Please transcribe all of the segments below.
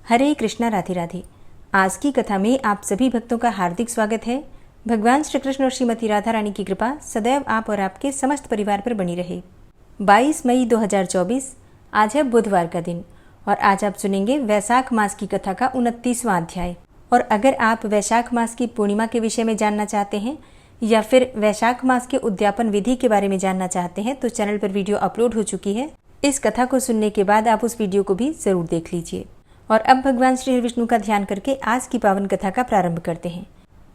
हरे कृष्णा, राधे राधे। आज की कथा में आप सभी भक्तों का हार्दिक स्वागत है। भगवान श्री कृष्ण और श्रीमती राधा रानी की कृपा सदैव आप और आपके समस्त परिवार पर बनी रहे। 22 मई 2024 आज है बुधवार का दिन और आज आप सुनेंगे वैशाख मास की कथा का 29वां अध्याय। और अगर आप वैशाख मास की पूर्णिमा के विषय में जानना चाहते हैं या फिर वैशाख मास के उद्यापन विधि के बारे में जानना चाहते हैं तो चैनल पर वीडियो अपलोड हो चुकी है। इस कथा को सुनने के बाद आप उस वीडियो को भी जरूर देख लीजिए। और अब भगवान श्री विष्णु का ध्यान करके आज की पावन कथा का प्रारंभ करते हैं।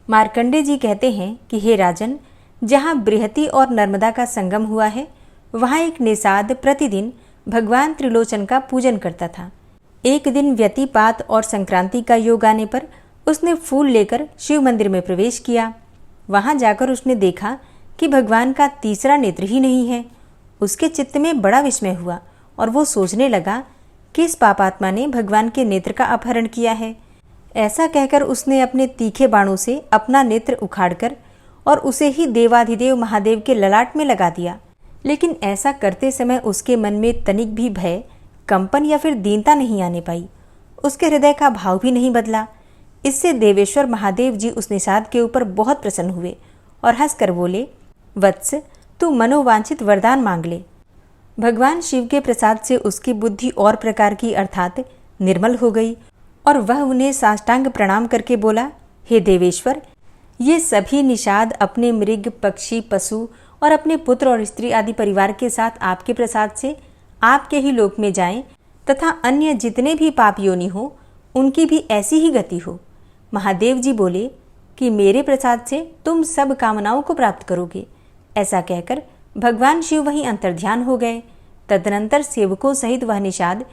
मार्कंडे जी कहते हैं कि हे राजन, जहाँ बृहति और नर्मदा का संगम हुआ है वहाँ एक निषाद प्रतिदिन भगवान त्रिलोचन का पूजन करता था। एक दिन व्यतिपात और संक्रांति का योग आने पर उसने फूल लेकर शिव मंदिर में प्रवेश किया। वहाँ जाकर उसने देखा कि भगवान का तीसरा नेत्र ही नहीं है। उसके चित्त में बड़ा विस्मय हुआ और वो सोचने लगा किस पापात्मा ने भगवान के नेत्र का अपहरण किया है। ऐसा कहकर उसने अपने तीखे बाणों से अपना नेत्र उखाड़कर और उसे ही देवाधिदेव महादेव के ललाट में लगा दिया। लेकिन ऐसा करते समय उसके मन में तनिक भी भय, कंपन या फिर दीनता नहीं आने पाई। उसके हृदय का भाव भी नहीं बदला। इससे देवेश्वर महादेव जी उस निषाद के ऊपर बहुत प्रसन्न हुए और हंसकर बोले, वत्स, तू मनोवांछित वरदान मांग ले। भगवान शिव के प्रसाद से उसकी बुद्धि और प्रकार की अर्थात निर्मल हो गई और वह उन्हें साष्टांग प्रणाम करके बोला, हे देवेश्वर, ये सभी निषाद अपने मृग, पक्षी, पशु और अपने पुत्र और स्त्री आदि परिवार के साथ आपके प्रसाद से आपके ही लोक में जाएं तथा अन्य जितने भी पाप योनि हो उनकी भी ऐसी ही गति हो। महादेव जी बोले कि मेरे प्रसाद से तुम सब कामनाओं को प्राप्त करोगे। ऐसा कहकर भगवान शिव वहीं अंतर्ध्यान हो गए। तदनंतर सेवकों सहित वह निषाद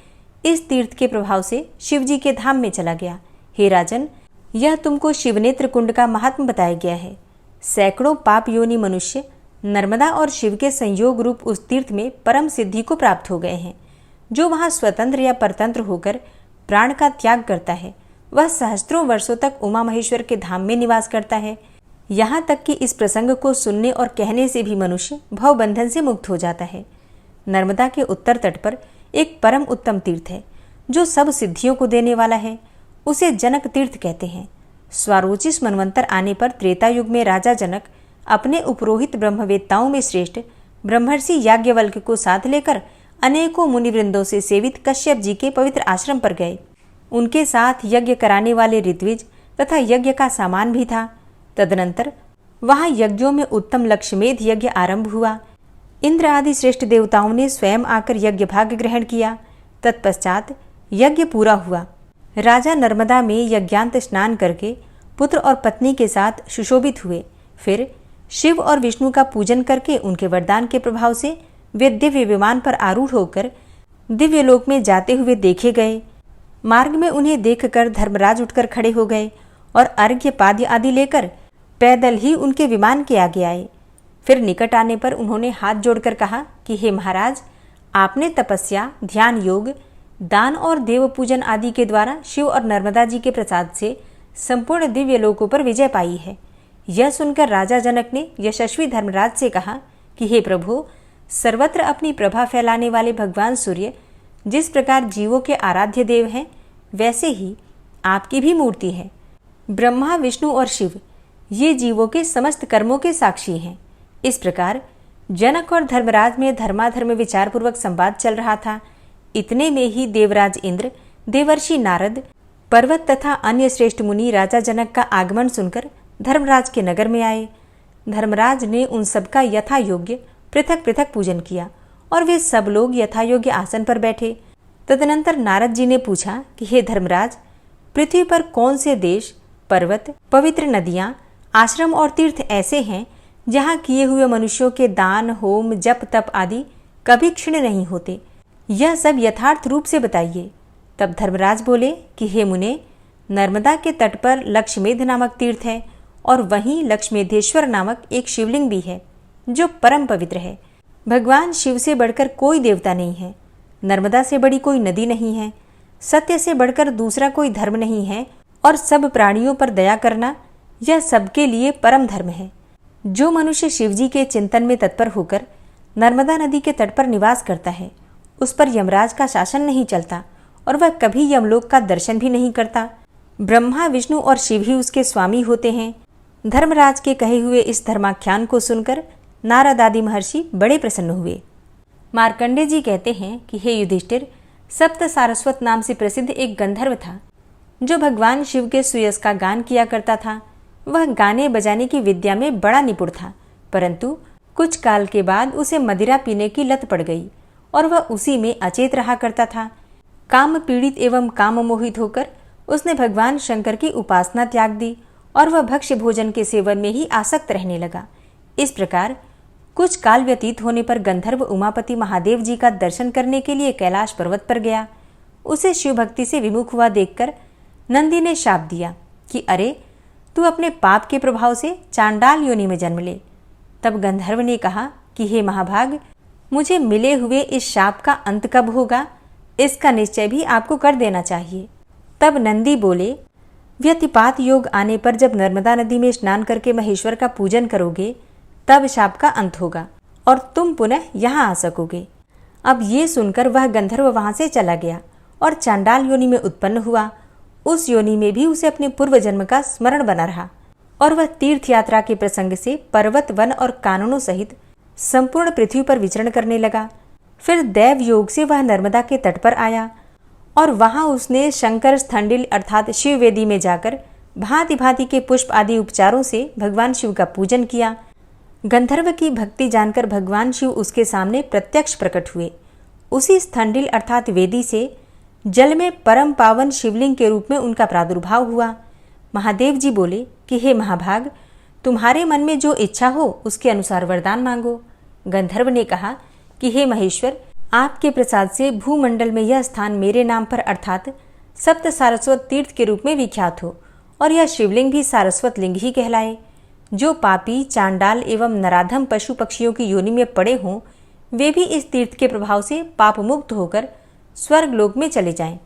इस तीर्थ के प्रभाव से शिवजी के धाम में चला गया। हे राजन, यह तुमको शिवनेत्र कुंड का महात्म बताया गया है। सैकड़ों पाप योनि मनुष्य नर्मदा और शिव के संयोग रूप उस तीर्थ में परम सिद्धि को प्राप्त हो गए हैं। जो वहाँ स्वतंत्र या परतंत्र होकर प्राण का त्याग करता है वह सहस्त्रों वर्षों तक उमा महेश्वर के धाम में निवास करता है। यहाँ तक कि इस प्रसंग को सुनने और कहने से भी मनुष्य भवबंधन से मुक्त हो जाता है। नर्मदा के उत्तर तट पर एक परम उत्तम तीर्थ है जो सब सिद्धियों को देने वाला है। उसे जनक तीर्थ कहते हैं। स्वारोचिष मनवंतर आने पर त्रेता युग में राजा जनक अपने उपरोहित ब्रह्मवेत्ताओं में श्रेष्ठ ब्रह्मर्षि याज्ञवल्क्य को साथ लेकर अनेकों मुनिवृंदों से सेवित कश्यप जी के पवित्र आश्रम पर गए। उनके साथ यज्ञ कराने वाले ऋत्विज तथा यज्ञ का सामान भी था। तदनंतर वहां यज्ञों में उत्तम लक्ष्मेध यज्ञ आरंभ हुआ। इंद्र आदि श्रेष्ठ देवताओं ने स्वयं आकर यज्ञ भाग ग्रहण किया। तत्पश्चात यज्ञ पूरा हुआ। राजा नर्मदा में यज्ञांत स्नान करके पुत्र और पत्नी के साथ सुशोभित हुए। फिर शिव और विष्णु का पूजन करके उनके वरदान के प्रभाव से वे दिव्य विमान पर आरूढ़ होकर दिव्य लोक में जाते हुए देखे गए। मार्ग में उन्हें देखकर धर्मराज उठकर खड़े हो गए और अर्घ्य पाद्य आदि लेकर पैदल ही उनके विमान के आगे आए। फिर निकट आने पर उन्होंने हाथ जोड़कर कहा कि हे महाराज, आपने तपस्या, ध्यान योग, दान और देव पूजन आदि के द्वारा शिव और नर्मदा जी के प्रसाद से संपूर्ण दिव्य लोकों पर विजय पाई है। यह सुनकर राजा जनक ने यशस्वी धर्मराज से कहा कि हे प्रभु, सर्वत्र अपनी प्रभा फैलाने वाले भगवान सूर्य जिस प्रकार जीवों के आराध्य देव हैं वैसे ही आपकी भी मूर्ति है। ब्रह्मा, विष्णु और शिव ये जीवों के समस्त कर्मों के साक्षी हैं। इस प्रकार जनक और धर्मराज में धर्माधर्म विचार पूर्वक संवाद चल रहा था। इतने में ही देवराज इंद्र, देवर्षि नारद, पर्वत तथा अन्य श्रेष्ठ मुनि राजा जनक का आगमन सुनकर धर्मराज के नगर में आए। धर्मराज ने उन सबका यथा योग्य पृथक पृथक पूजन किया और वे सब लोग यथा योग्य आसन पर बैठे। तदनंतर नारद जी ने पूछा कि हे धर्मराज, पृथ्वी पर कौन से देश, पर्वत, पवित्र नदियाँ, आश्रम और तीर्थ ऐसे हैं जहाँ किए हुए मनुष्यों के दान, होम, जप, तप आदि कभी क्षीण नहीं होते? यह सब यथार्थ रूप से बताइए। तब धर्मराज बोले कि हे मुने, नर्मदा के तट पर लक्ष्मेध नामक तीर्थ है और वहीं लक्ष्मेधेश्वर नामक एक शिवलिंग भी है जो परम पवित्र है। भगवान शिव से बढ़कर कोई देवता नहीं है। नर्मदा से बड़ी कोई नदी नहीं है। सत्य से बढ़कर दूसरा कोई धर्म नहीं है और सब प्राणियों पर दया करना यह सबके लिए परम धर्म है। जो मनुष्य शिवजी के चिंतन में तत्पर होकर नर्मदा नदी के तट पर निवास करता है उस पर यमराज का शासन नहीं चलता और वह कभी यमलोक का दर्शन भी नहीं करता। ब्रह्मा, विष्णु और शिव ही उसके स्वामी होते हैं। धर्मराज के कहे हुए इस धर्माख्यान को सुनकर नारद आदि महर्षि बड़े प्रसन्न हुए। मार्कंडे जी कहते हैं कि हे युधिष्ठिर, सप्त सारस्वत नाम से प्रसिद्ध एक गंधर्व था जो भगवान शिव के सुयस का गान किया करता था। वह गाने बजाने की विद्या में बड़ा निपुण था, परंतु कुछ काल के बाद उसे मदिरा पीने की लत पड़ गई और वह उसी में अचेत रहा करता था। काम पीड़ित एवं काम मोहित होकर उसने भगवान शंकर की उपासना त्याग दी और वह भक्ष्य भोजन के सेवन में ही आसक्त रहने लगा। इस प्रकार कुछ काल व्यतीत होने पर गंधर्व उमापति महादेव जी का दर्शन करने के लिए कैलाश पर्वत पर गया। उसे शिव भक्ति से विमुख हुआ देखकर नंदी ने शाप दिया कि अरे, तू अपने पाप के प्रभाव से चांडाल योनि में जन्म ले। तब गंधर्व ने कहा कि हे महाभाग, मुझे मिले हुए इस शाप का अंत कब होगा, इसका निश्चय भी आपको कर देना चाहिए। तब नंदी बोले, व्यतिपात योग आने पर जब नर्मदा नदी में स्नान करके महेश्वर का पूजन करोगे तब शाप का अंत होगा और तुम पुनः यहाँ आ सकोगे। अब ये सुनकर वह गंधर्व वहां से चला गया और चांडाल योनि में उत्पन्न हुआ। उस योनि में भी उसे अपने पूर्व जन्म का स्मरण बना रहा और वह तीर्थ यात्रा के प्रसंग से पर्वत, वन और काननों सहित संपूर्ण पृथ्वी पर विचरण करने लगा। फिर दैव योग से वह नर्मदा के तट पर आया और वहां उसने शंकर स्थंडिल अर्थात शिव वेदी में जाकर भांति भांति के पुष्प आदि उपचारों से भगवान शिव का पूजन किया। गंधर्व की भक्ति जानकर भगवान शिव उसके सामने प्रत्यक्ष प्रकट हुए। उसी स्थंडिल अर्थात वेदी से जल में परम पावन शिवलिंग के रूप में उनका प्रादुर्भाव हुआ। महादेव जी बोले कि हे महाभाग, तुम्हारे मन में जो इच्छा हो उसके अनुसार वरदान मांगो। गंधर्व ने कहा कि हे महेश्वर, आपके प्रसाद से भूमंडल में यह स्थान मेरे नाम पर अर्थात सप्त सारस्वत तीर्थ के रूप में विख्यात हो और यह शिवलिंग भी सारस्वत लिंग ही कहलाए। जो पापी, चांडाल एवं नराधम पशु पक्षियों की योनि में पड़े हों वे भी इस तीर्थ के प्रभाव से पाप मुक्त होकर स्वर्ग लोक में चले जाएं।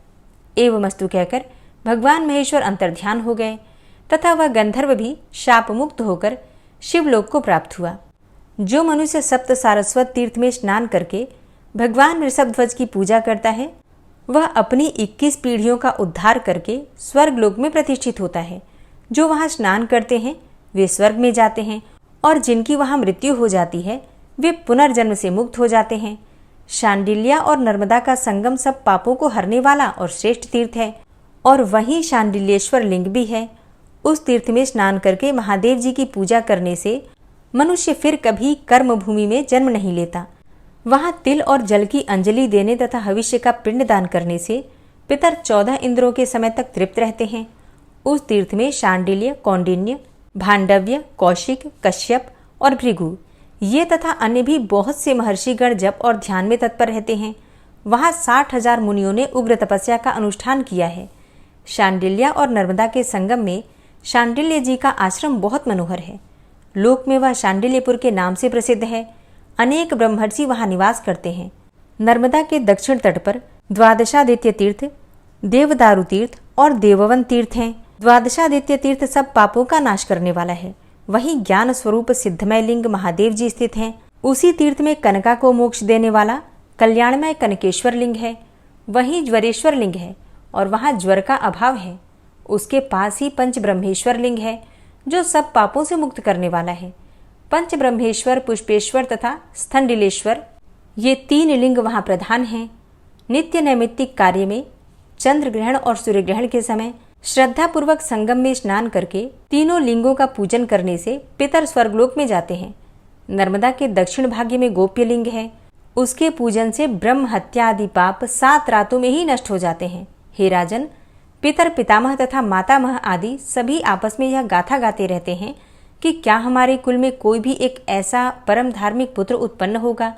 एवमस्तु कहकर भगवान महेश्वर अंतर्ध्यान हो गए तथा वह गंधर्व भी शाप मुक्त होकर शिवलोक को प्राप्त हुआ। जो मनुष्य सप्त सारस्वत तीर्थ में स्नान करके भगवान ऋषभध्वज की पूजा करता है वह अपनी 21 पीढ़ियों का उद्धार करके स्वर्ग लोक में प्रतिष्ठित होता है। जो वहां स्नान करते हैं वे स्वर्ग में जाते हैं और जिनकी वहां मृत्यु हो जाती है वे पुनर्जन्म से मुक्त हो जाते हैं। शांडिल्या और नर्मदा का संगम सब पापों को हरने वाला और श्रेष्ठ तीर्थ है और वहीं शांडिल्येश्वर लिंग भी है। उस तीर्थ में स्नान करके महादेव जी की पूजा करने से मनुष्य फिर कभी कर्म भूमि में जन्म नहीं लेता। वहां तिल और जल की अंजलि देने तथा भविष्य का पिंडदान करने से पितर 14 इंद्रों के समय तक तृप्त रहते हैं। उस तीर्थ में शांडिल्य, कौंडिन्य, भांडव्य, कौशिक, कश्यप और भृगु ये तथा अन्य भी बहुत से महर्षिगण जप और ध्यान में तत्पर रहते हैं। वहां 60,000 मुनियों ने उग्र तपस्या का अनुष्ठान किया है। शांडिल्या और नर्मदा के संगम में शांडिल्य जी का आश्रम बहुत मनोहर है। लोक में वह शांडिल्यपुर के नाम से प्रसिद्ध है। अनेक ब्रह्मर्षि वहां निवास करते हैं। नर्मदा के दक्षिण तट पर द्वादशादित्य तीर्थ, देवदारु तीर्थ और देववन तीर्थ हैं। द्वादशादित्य तीर्थ सब पापों का नाश करने वाला है। वहीं ज्ञान स्वरूप सिद्धमय लिंग महादेव जी स्थित हैं। उसी तीर्थ में कनका को मोक्ष देने वाला कल्याणमय कनकेश्वर लिंग है। वहीं ज्वरेश्वर लिंग है और वहां ज्वर का अभाव है। उसके पास ही पंच ब्रह्मेश्वर लिंग है जो सब पापों से मुक्त करने वाला है। पंच ब्रह्मेश्वर, पुष्पेश्वर तथा स्थंडिलेश्वर ये 3 लिंग वहां प्रधान हैं। नित्य नैमित्तिक कार्य में चंद्र ग्रहण और सूर्य ग्रहण के समय श्रद्धापूर्वक संगम में स्नान करके तीनों लिंगों का पूजन करने से पितर स्वर्गलोक में जाते हैं। नर्मदा के दक्षिण भाग्य में गोप्य लिंग है। उसके पूजन से ब्रह्म हत्या आदि पाप 7 रातों में ही नष्ट हो जाते हैं। हे राजन, पितर, पितामह तथा मातामह आदि सभी आपस में यह गाथा गाते रहते हैं कि क्या हमारे कुल में कोई भी एक ऐसा परम धार्मिक पुत्र उत्पन्न होगा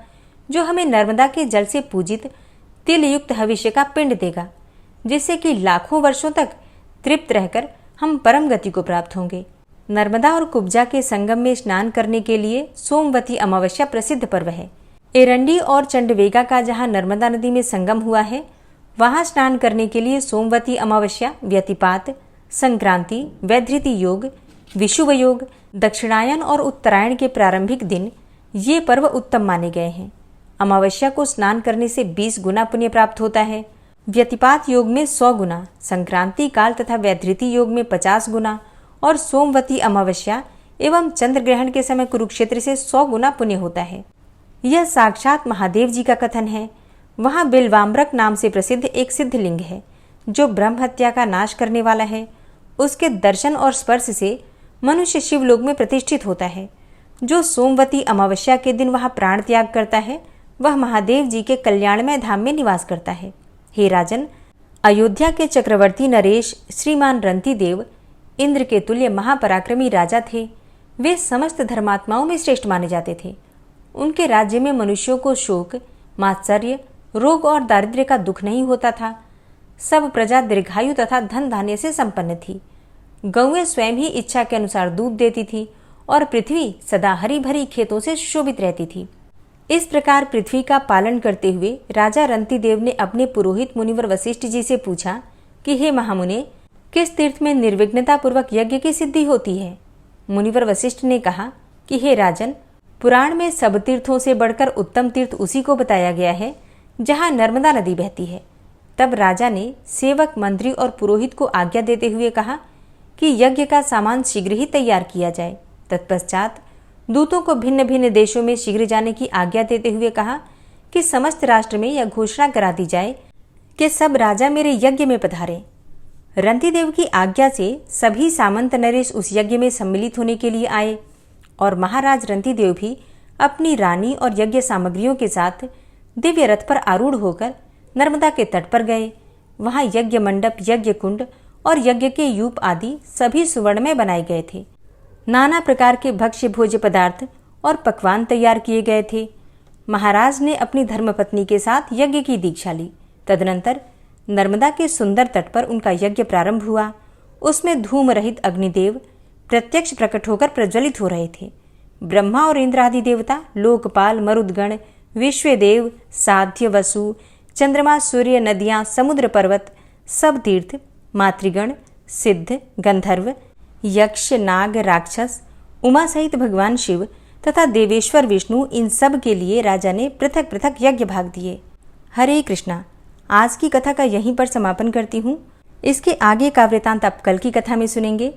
जो हमें नर्मदा के जल से पूजित तिल युक्त हविष्य का पिंड देगा, जिससे कि लाखों वर्षों तक तृप्त रहकर हम परम गति को प्राप्त होंगे। नर्मदा और कुब्जा के संगम में स्नान करने के लिए सोमवती अमावस्या प्रसिद्ध पर्व है। एरंडी और चंडवेगा का जहाँ नर्मदा नदी में संगम हुआ है वहां स्नान करने के लिए सोमवती अमावस्या, व्यतिपात, संक्रांति, वैधृति योग, विषुव योग, दक्षिणायन और उत्तरायण के प्रारंभिक दिन ये पर्व उत्तम माने गए हैं। अमावस्या को स्नान करने से 20 गुना पुण्य प्राप्त होता है। व्यतिपात योग में 100 गुना, संक्रांति काल तथा वैधृति योग में 50 गुना और सोमवती अमावस्या एवं चंद्र ग्रहण के समय कुरुक्षेत्र से 100 गुना पुण्य होता है। यह साक्षात महादेव जी का कथन है। वहाँ बिल्वाम्रक नाम से प्रसिद्ध एक सिद्ध लिंग है जो ब्रह्म हत्या का नाश करने वाला है। उसके दर्शन और स्पर्श से मनुष्य शिवलोक में प्रतिष्ठित होता है। जो सोमवती अमावस्या के दिन वहाँ प्राण त्याग करता है वह महादेव जी के कल्याणमय धाम में निवास करता है। हे राजन, अयोध्या के चक्रवर्ती नरेश श्रीमान रंती देव इंद्र के तुल्य महापराक्रमी राजा थे। वे समस्त धर्मात्माओं में श्रेष्ठ माने जाते थे। उनके राज्य में मनुष्यों को शोक, मात्सर्य, रोग और दारिद्र्य का दुख नहीं होता था। सब प्रजा दीर्घायु तथा धन धान्य से संपन्न थी। गौएं स्वयं ही इच्छा के अनुसार दूध देती थी और पृथ्वी सदा हरी भरी खेतों से शोभित रहती थी। इस प्रकार पृथ्वी का पालन करते हुए राजा रंती देव ने अपने पुरोहित मुनिवर वशिष्ठ जी से पूछा कि हे महामुने, किस तीर्थ में निर्विघ्नता पूर्वक यज्ञ की सिद्धि होती है? मुनिवर वशिष्ठ ने कहा कि हे राजन, पुराण में सब तीर्थों से बढ़कर उत्तम तीर्थ उसी को बताया गया है जहाँ नर्मदा नदी बहती है। तब राजा ने सेवक, मंत्री और पुरोहित को आज्ञा देते हुए कहा कि यज्ञ का सामान शीघ्र ही तैयार किया जाए। तत्पश्चात दूतों को भिन्न भिन्न देशों में शीघ्र जाने की आज्ञा देते हुए कहा कि समस्त राष्ट्र में यह घोषणा करा दी जाए कि सब राजा मेरे यज्ञ में पधारें। रंतीदेव की आज्ञा से सभी सामंत नरेश उस यज्ञ में सम्मिलित होने के लिए आए और महाराज रंतीदेव भी अपनी रानी और यज्ञ सामग्रियों के साथ दिव्य रथ पर आरूढ़ होकर नर्मदा के तट पर गए। वहां यज्ञ मंडप, यज्ञ कुंड और यज्ञ के यूप आदि सभी सुवर्ण में बनाए गए थे। नाना प्रकार के भक्ष्य भोज्य पदार्थ और पकवान तैयार किए गए थे। महाराज ने अपनी धर्मपत्नी के साथ यज्ञ की दीक्षा ली। तदनंतर नर्मदा के सुंदर तट पर उनका यज्ञ प्रारंभ हुआ। उसमें धूम रहित अग्निदेव प्रत्यक्ष प्रकट होकर प्रज्वलित हो रहे थे। ब्रह्मा और इंद्र आदि देवता, लोकपाल, मरुदगण, विश्वदेव, साध्य, वसु, चंद्रमा, सूर्य, नदियां, समुद्र, पर्वत, सब तीर्थ, मातृगण, सिद्ध, गंधर्व, यक्ष, नाग, राक्षस, उमा सहित भगवान शिव तथा देवेश्वर विष्णु, इन सब के लिए राजा ने पृथक पृथक यज्ञ भाग दिए। हरे कृष्णा। आज की कथा का यहीं पर समापन करती हूँ। इसके आगे का वृतांत आप कल की कथा में सुनेंगे।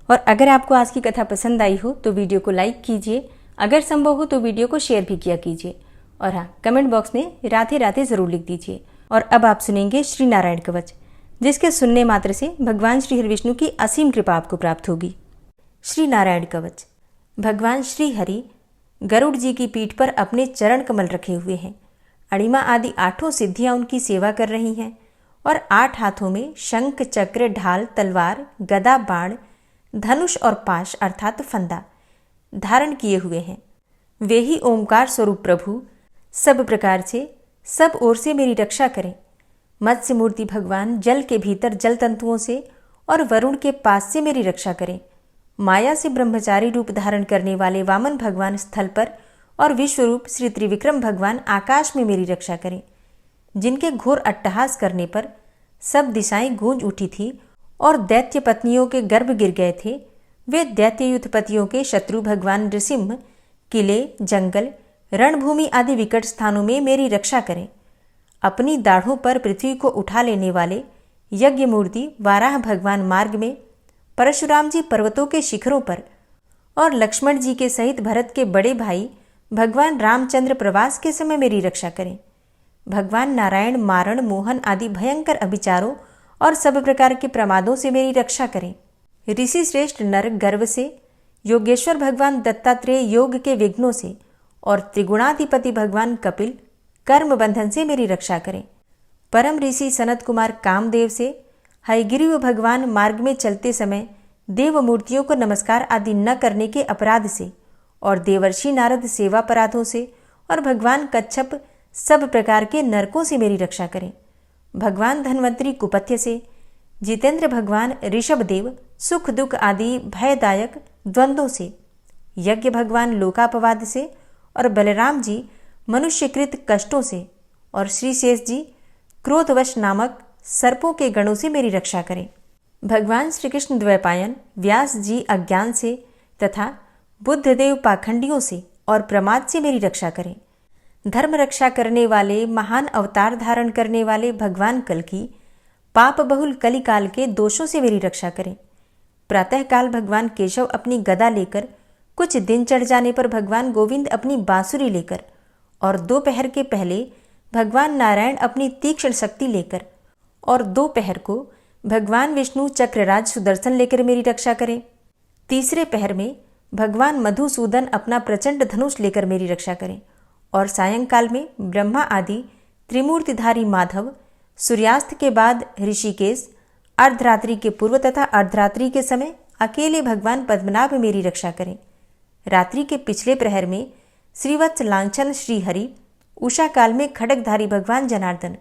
और अगर आपको आज की कथा पसंद आई हो तो वीडियो को लाइक कीजिए, अगर संभव हो तो वीडियो को शेयर भी किया कीजिए। और हाँ, कमेंट बॉक्स में राधे राधे ज़रूर लिख दीजिए। और अब आप सुनेंगे श्री नारायण कवच, जिसके सुनने मात्र से भगवान श्री हरि विष्णु की असीम कृपा आपको प्राप्त होगी। श्री नारायण कवच। भगवान श्री हरि गरुड़ जी की पीठ पर अपने चरण कमल रखे हुए हैं। अणिमा आदि 8 सिद्धियां उनकी सेवा कर रही हैं और 8 हाथों में शंख, चक्र, ढाल, तलवार, गदा, बाण, धनुष और पाश अर्थात फंदा धारण किए हुए हैं। वे ही ओंकार स्वरूप प्रभु सब प्रकार से, सब ओर से मेरी रक्षा करें। मत्स्य मूर्ति भगवान जल के भीतर जल तंतुओं से और वरुण के पास से मेरी रक्षा करें। माया से ब्रह्मचारी रूप धारण करने वाले वामन भगवान स्थल पर और विश्वरूप श्री त्रिविक्रम भगवान आकाश में मेरी रक्षा करें। जिनके घोर अट्टहास करने पर सब दिशाएं गूंज उठी थी और दैत्य पत्नियों के गर्भ गिर गए थे, वे दैत्य युद्धपतियों के शत्रु भगवान नृसिंह किले, जंगल, रणभूमि आदि विकट स्थानों में मेरी रक्षा करें। अपनी दाढ़ों पर पृथ्वी को उठा लेने वाले यज्ञ मूर्ति वाराह भगवान मार्ग में, परशुराम जी पर्वतों के शिखरों पर और लक्ष्मण जी के सहित भरत के बड़े भाई भगवान रामचंद्र प्रवास के समय मेरी रक्षा करें। भगवान नारायण मारण, मोहन आदि भयंकर अभिचारों और सब प्रकार के प्रमादों से मेरी रक्षा करें। ऋषि श्रेष्ठ नर गर्व से, योगेश्वर भगवान दत्तात्रेय योग के विघ्नों से और त्रिगुणाधिपति भगवान कपिल कर्म बंधन से मेरी रक्षा करें। परम ऋषि सनत कुमार कामदेव से, हयग्रीव भगवान मार्ग में चलते समय देव मूर्तियों को नमस्कार आदि न करने के अपराध से और देवर्षि नारद सेवापराधों से और भगवान कच्छप सब प्रकार के नरकों से मेरी रक्षा करें। भगवान धन्वंतरी कुपथ्य से, जितेंद्र भगवान ऋषभदेव सुख दुख आदि भयदायक द्वंद्वों से, यज्ञ भगवान लोकापवाद से और बलराम जी मनुष्यकृत कष्टों से और श्री शेष जी क्रोधवश नामक सर्पों के गणों से मेरी रक्षा करें। भगवान श्री कृष्ण द्वैपायन व्यास जी अज्ञान से तथा बुद्धदेव पाखंडियों से और प्रमाद से मेरी रक्षा करें। धर्म रक्षा करने वाले महान अवतार धारण करने वाले भगवान कल्कि पाप बहुल कलिकाल के दोषों से मेरी रक्षा करें। प्रातःकाल भगवान केशव अपनी गदा लेकर, कुछ दिन चढ़ जाने पर भगवान गोविंद अपनी बांसुरी लेकर, और दोपहर के पहले भगवान नारायण अपनी तीक्ष्ण शक्ति लेकर, और दोपहर को भगवान विष्णु चक्रराज सुदर्शन लेकर मेरी रक्षा करें। तीसरे पहर में भगवान मधुसूदन अपना प्रचंड धनुष लेकर मेरी रक्षा करें, और सायंकाल में ब्रह्मा आदि त्रिमूर्तिधारी माधव, सूर्यास्त के बाद ऋषिकेश, अर्धरात्रि के पूर्व तथा अर्धरात्रि के समय अकेले भगवान पद्मनाभ मेरी रक्षा करें। रात्रि के पिछले प्रहर में श्रीवत्स लांछन श्रीहरि, उषा काल में खड्गधारी भगवान जनार्दन,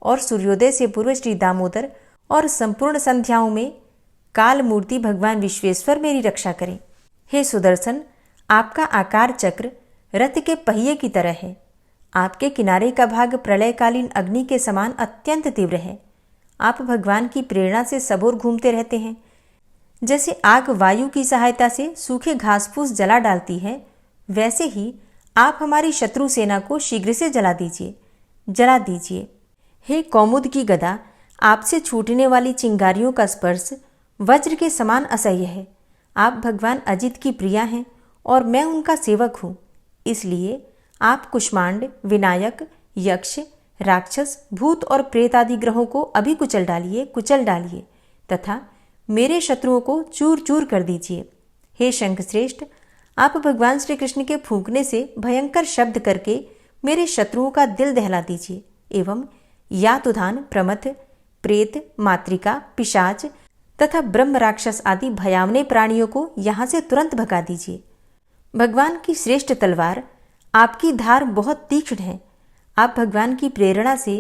और सूर्योदय से पूर्व श्री दामोदर, और संपूर्ण संध्याओं में काल मूर्ति भगवान विश्वेश्वर मेरी रक्षा करें। हे सुदर्शन, आपका आकार चक्र रथ के पहिए की तरह है। आपके किनारे का भाग प्रलयकालीन अग्नि के समान अत्यंत तीव्र है। आप भगवान की प्रेरणा से सबोर घूमते रहते हैं। जैसे आग वायु की सहायता से सूखे घास फूस जला डालती है, वैसे ही आप हमारी शत्रु सेना को शीघ्र से जला दीजिए। हे कौमुद की गदा, आपसे छूटने वाली चिंगारियों का स्पर्श वज्र के समान असह्य है। आप भगवान अजित की प्रिया हैं और मैं उनका सेवक हूँ। इसलिए आप कुष्मांड, विनायक, यक्ष, राक्षस, भूत और प्रेत आदि ग्रहों को अभी कुचल डालिए तथा मेरे शत्रुओं को चूर चूर कर दीजिए। हे शंखश्रेष्ठ, आप भगवान श्री कृष्ण के फूंकने से भयंकर शब्द करके मेरे शत्रुओं का दिल दहला दीजिए एवं यातुधान, प्रमथ, प्रेत, मातृका, पिशाच तथा ब्रह्म राक्षस आदि भयावने प्राणियों को यहाँ से तुरंत भगा दीजिए। भगवान की श्रेष्ठ तलवार, आपकी धार बहुत तीक्ष्ण है। आप भगवान की प्रेरणा से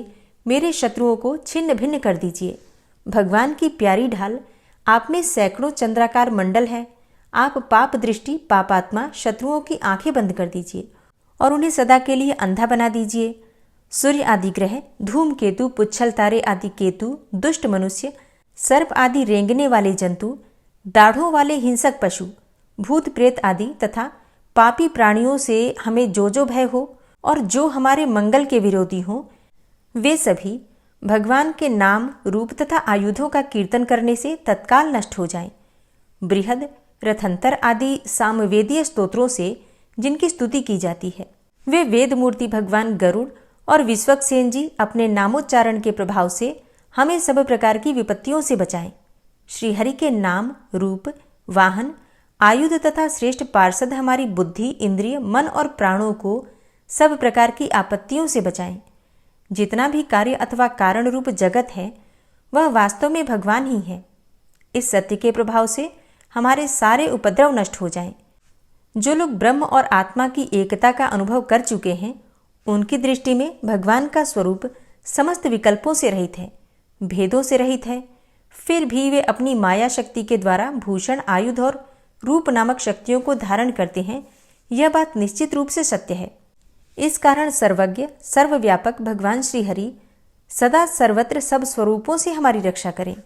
मेरे शत्रुओं को छिन्न भिन्न कर दीजिए। भगवान की प्यारी ढाल, आप में सैकड़ों चंद्राकार मंडल है। आप पाप दृष्टि, पापात्मा शत्रुओं की आंखें बंद कर दीजिए और उन्हें सदा के लिए अंधा बना दीजिए। सूर्य आदि ग्रह, धूमकेतु, पुच्छल तारे आदि केतु, दुष्ट मनुष्य, सर्प आदि रेंगने वाले जंतु, दाढ़ों वाले हिंसक पशु, भूत प्रेत आदि तथा पापी प्राणियों से हमें जो भय हो और जो हमारे मंगल के विरोधी हों, वे सभी भगवान के नाम, रूप तथा आयुधों का कीर्तन करने से तत्काल नष्ट हो जाएं। बृहद, रथंतर आदि सामवेदीय स्तोत्रों से जिनकी स्तुति की जाती है, वे वेद मूर्ति भगवान गरुड़ और विश्वक्सेन जी अपने नामोच्चारण के प्रभाव से हमें सब प्रकार की विपत्तियों से बचाएं। श्रीहरि के नाम, रूप, वाहन, आयुध तथा श्रेष्ठ पार्षद हमारी बुद्धि, इंद्रिय, मन और प्राणों को सब प्रकार की आपत्तियों से बचाएं। जितना भी कार्य अथवा कारण रूप जगत है, वह वास्तव में भगवान ही है। इस सत्य के प्रभाव से हमारे सारे उपद्रव नष्ट हो जाएं। जो लोग ब्रह्म और आत्मा की एकता का अनुभव कर चुके हैं, उनकी दृष्टि में भगवान का स्वरूप समस्त विकल्पों से रहित है, भेदों से रहित है। फिर भी वे अपनी माया शक्ति के द्वारा भूषण, आयुध और रूप नामक शक्तियों को धारण करते हैं। यह बात निश्चित रूप से सत्य है। इस कारण सर्वज्ञ, सर्वव्यापक भगवान श्रीहरि सदा सर्वत्र सब स्वरूपों से हमारी रक्षा करें।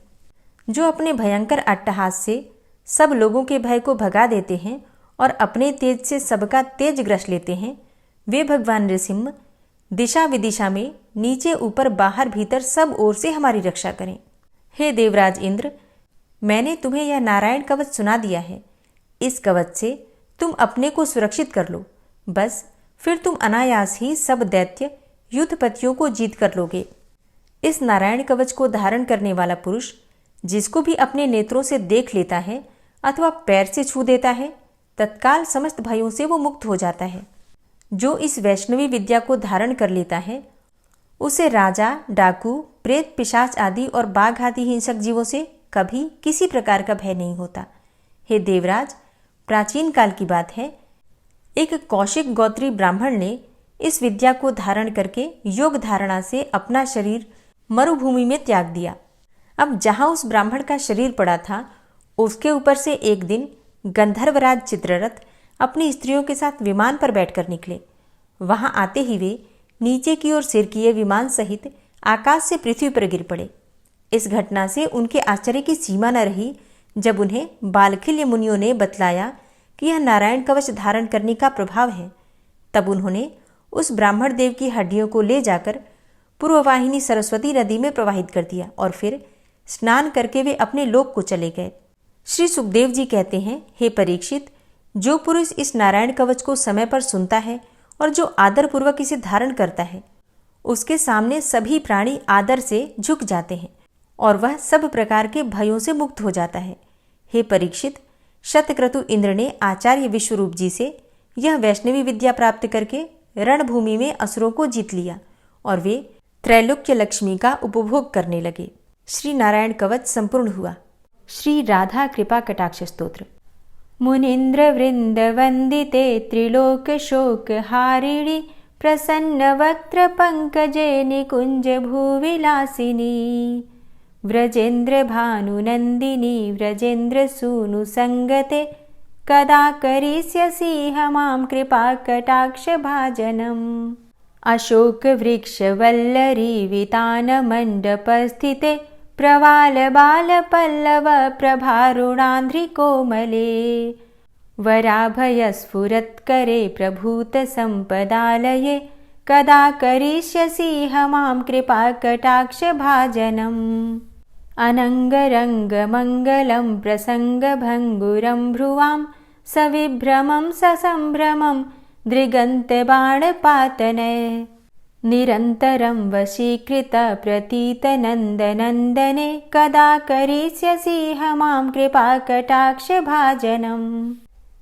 जो अपने भयंकर अट्टहास से सब लोगों के भय को भगा देते हैं और अपने तेज से सबका तेज ग्रस लेते हैं, वे भगवान नृसिंह दिशा विदिशा में नीचे ऊपर बाहर भीतर सब ओर से हमारी रक्षा करें। हे देवराज इंद्र, मैंने तुम्हें यह नारायण कवच सुना दिया है। इस कवच से तुम अपने को सुरक्षित कर लो। बस फिर तुम अनायास ही सब दैत्य युद्धपतियों को जीत कर लोगे। इस नारायण कवच को धारण करने वाला पुरुष जिसको भी अपने नेत्रों से देख लेता है अथवा पैर से छू देता है, तत्काल समस्त भयों से वो मुक्त हो जाता है। जो इस वैष्णवी विद्या को धारण कर लेता है, उसे राजा, डाकू, प्रेत, पिशाच आदि और बाघ आदि हिंसक जीवों से कभी किसी प्रकार का भय नहीं होता। हे देवराज, प्राचीन काल की बात है, एक कौशिक गोत्री ब्राह्मण ने इस विद्या को धारण करके योग धारणा से अपना शरीर मरुभूमि में त्याग दिया। अब जहां उस ब्राह्मण का शरीर पड़ा था, उसके ऊपर से एक दिन गंधर्वराज चित्ररथ अपनी स्त्रियों के साथ विमान पर बैठकर निकले। वहां आते ही वे नीचे की ओर सिर किए विमान सहित आकाश से पृथ्वी पर गिर पड़े। इस घटना से उनके आश्चर्य की सीमा न रही। जब उन्हें बालखिल्य मुनियों ने बतलाया कि यह नारायण कवच धारण करने का प्रभाव है, तब उन्होंने उस ब्राह्मण देव की हड्डियों को ले जाकर पूर्ववाहिनी सरस्वती नदी में प्रवाहित कर दिया और फिर स्नान करके वे अपने लोक को चले गए। श्री सुखदेव जी कहते हैं, हे परीक्षित, जो पुरुष इस नारायण कवच को समय पर सुनता है और जो आदरपूर्वक इसे धारण करता है, उसके सामने सभी प्राणी आदर से झुक जाते हैं और वह सब प्रकार के भयों से मुक्त हो जाता है। हे परीक्षित, शतक्रतु इंद्र ने आचार्य विश्वरूप जी से यह वैष्णवी विद्या प्राप्त करके रणभूमि में असुरों को जीत लिया और वे त्रैलोक्य लक्ष्मी का उपभोग करने लगे। श्री नारायण कवच संपूर्ण हुआ। श्री राधा कृपा कटाक्ष स्तोत्र। मुनीन्द्र वृंद वंदिते त्रिलोक शोक हारिणी प्रसन्न वक्त्र पंकजे निकुंज भूविलासिनी व्रजेन्द्र भानुनंदिनी व्रजेन्द्र सूनु संगते कदा करिष्यसि हमां कृपा कटाक्ष भाजनम्। अशोक वृक्ष वल्लरी वितान मंडपस्थिते प्रवाल बाल पल्लव प्रभारुणांध्रि कोमले वराभय स्फुरत्करे प्रभूत संपदालये कदा करिष्यसि हमां कृपा कटाक्ष भाजनम्। अनंगरंग मंगलं प्रसंग भंगुरं भ्रुवां सविभ्रमं ससंभ्रमं दृगन्त बाणपातने निरन्तरं वशीकृत प्रतीत नन्दनन्दने कदा करिष्यसि हमां कृपा कटाक्ष भाजनम्।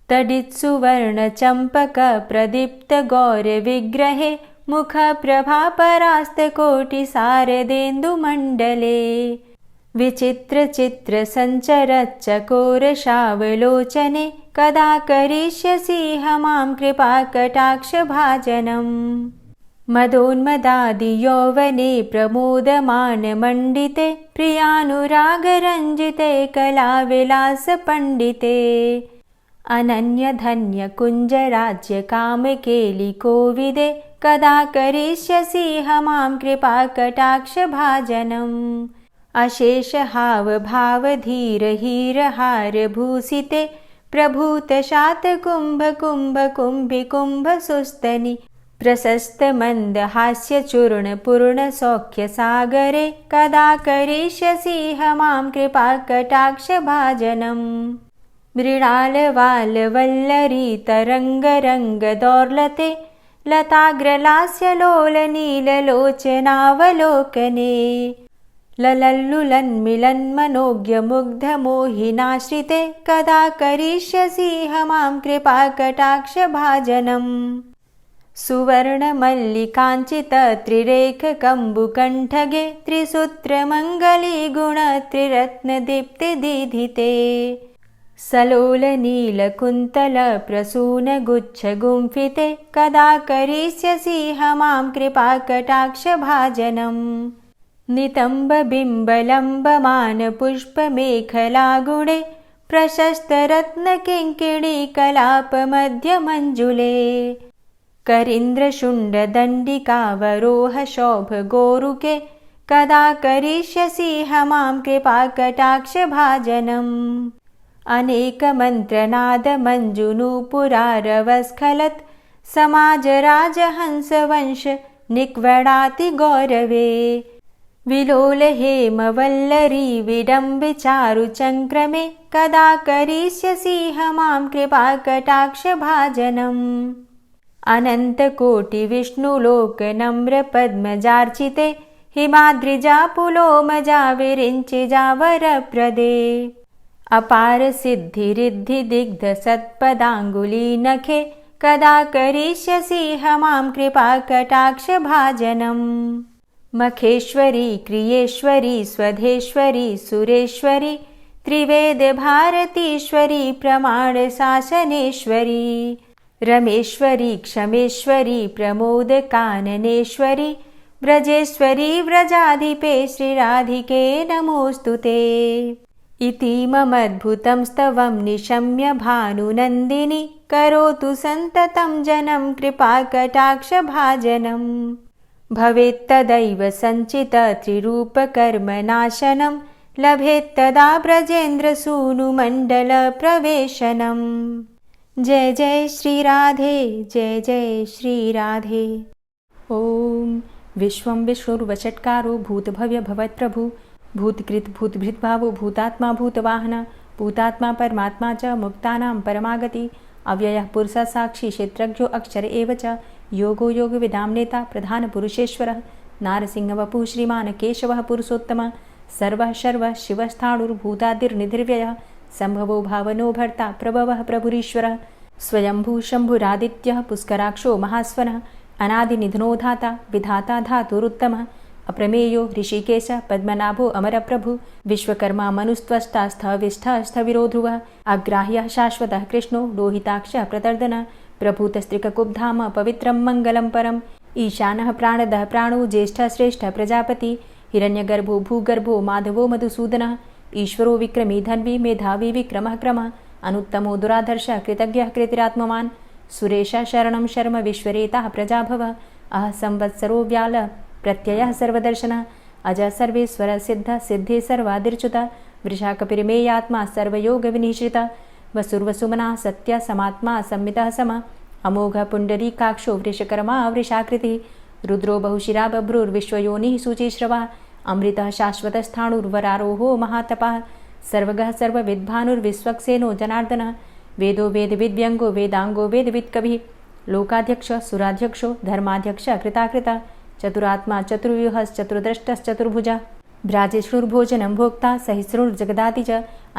तडित्सुवर्ण चंपक प्रदीप्त गौर विग्रहे मुख प्रभा परास्त कोटि शारदेन्दु मंडले विचित्र चित्र संचर चकोर शावलोचने कदा करिष्यसि हमां कृपा कटाक्ष भाजनम्। मदोन्मदादि यौवने प्रमोदमान मंडिते प्रियानुराग रंजिते कला विलास पंडिते अनन्य धन्य कुंज राज्य काम केलि कोविदे कदा करिष्यसि हमां कृपा कटाक्ष भाजनम्। अशेष हाव भाव धीर हीर हार भूषिते प्रभूत शात कुंभ कुंभ कुंभि कुंभ सुस्तनि प्रशस्त मंद हास्य चूर्ण पूर्ण सौख्य सागरे कदा करिष्यसि हमां कृपा कटाक्ष भाजनम्। मृणाल वाल वल्लरी तरंग रंग दौर्लते लताग्रलास्य लोल नील लोचनावलोकने ललल्लुलन्मिलन् मनोज्ञ मुग्ध मोहिनाश्रिते कदा करिष्यसि हमां कृपा कटाक्ष भाजनम्। सुवर्ण मल्लिकांचित त्रिरेख कंबुकंठगे त्रिसूत्र मंगली गुण त्रिरत्न दीप्ति दीधिते सलोल नील कुंतल प्रसून गुच्छ गुंफिते कदा करिष्यसि हमां कृपा कटाक्ष भाजनम्। नितंब बिंब लंबमान पुष्प मेखला गुणे प्रशस्त रत्न किंकिणी कलाप मध्य मंजुले करींद्र शुंड दंडिकावरोह शोभ गोरुके कदा करिष्यसि हमां कृपा कटाक्ष भाजनम्। अनेक मंत्रनाद मंजुनूपुरारवस्खलत् समाज राज हंस वंश निक्वणाति गौरवे विलोल हेम वल्लरी विडम्बि चारु चंक्रमे कदा करिष्यसि हमां कृपा कटाक्ष भाजनम्। अनंत कोटि विष्णुलोक नम्र पद्मजार्चिते हिमाद्रिजा पुलोमजा विरिंचिजा वरप्रदे अपार सिद्धि रिद्धि दिग्ध सत्पदांगुली नखे कदा करिष्यसि हमां कृपा कटाक्ष भाजनम्। मखेश्वरी क्रियेश्वरी स्वधेश्वरी सुरेश्वरी त्रिवेद भारतीश्वरी प्रमाण शासनेश्वरी रमेश्वरी क्षमेश्वरी प्रमोद काननेश्वरी व्रजेश्वरी व्रजाधिपे श्रीराधिके नमोस्तुते। इतीममद्भुतं स्तवं निशम्य भानुनन्दिनी करोतु सन्ततं जनं कृपा कटाक्ष भाजनम्। भवेत्तदैव सञ्चित त्रिरूपकर्मनाशनं लभेत्तदा ब्रजेन्द्र सूनुमण्डल प्रवेशनम्। जय जय श्री राधे, जय जय श्री राधे। ओम विश्वं विष्णुर्वषट्कारो भूतभव्य भवत्प्रभु भूतकृत भूतभृद्भावो भूतात्मा भूतवाहन भूतात्मा परमात्मा च मुक्तानां परमागति अव्ययः पुरुषः साक्षी क्षेत्रज्ञो अक्षर एव च योगो योगविदां नेता प्रधानपुरुषेश्वरः नारसिंहवपुः श्रीमान् केशवः पुरुषोत्तमः सर्वः शर्वः शिवस्थाणुर्भूतादिर्निधिर्व्ययः सम्भवो भावनो भर्ता प्रभवः प्रभुरीश्वरः स्वयंभू शम्भुरादित्यः पुष्कराक्षो महास्वनः अनादिनिधनो धाता विधाता धातुरुत्तमः अप्रमेयो ऋषिकेश पद्मनाभो अमरप्रभु विश्वकर्मा मनुस्त्वष्टा स्थविष्ठः स्थविरो ध्रुवः अग्राह्यः शाश्वतः कृष्णो लोहिताक्षः प्रतर्दनः प्रभूतस्त्रिककुब्धाम पवित्रं मङ्गलं परम् ईशानः प्राणदः प्राणो ज्येष्ठः श्रेष्ठः प्रजापति हिरण्यगर्भो भूगर्भो माधवो मधुसूदनः ईश्वरो विक्रमी धन्वी मेधावी विक्रमः क्रमः अनुत्तमो दुराधर्षः कृतज्ञः कृतिरात्मवान् सुरेशः शरणं शर्म विश्वरेताः प्रजाभवः अह संवत्सरो व्याल प्रत्ययः सर्वदर्शनः अज सर्वेश्वर सिद्ध सिद्धे सर्वादिर्च्युतः वृषाकपिर्मेयात्मा सर्वयोगविनिश्रितः वसुर्वसुमना सत्य समात्मा संमितः समः अमोघ पुण्डरीकाक्षो वृषकर्मा वृषाकृतिः रुद्रो बहुशिरा बभ्रुर्विश्वयोनिः शुचिश्रवा अमृतः शाश्वतस्थाणुर्वरारोहो महातपः सर्वगः सर्वविद्भानुर्विश्वक्सेनो जनार्दनः वेदो वेदविद्व्यङ्गो वेदाङ्गो वेदवित्कविः लोकाध्यक्ष सुराध्यक्षो धर्माध्यक्ष कृताकृता चतुरात्मा चतुर्व्यूहश्चतुर्द्रष्टश्चतुर्भुजः भ्राजिष्णुर्भोजनं भोक्ता सहिष्णुर्जगदाति च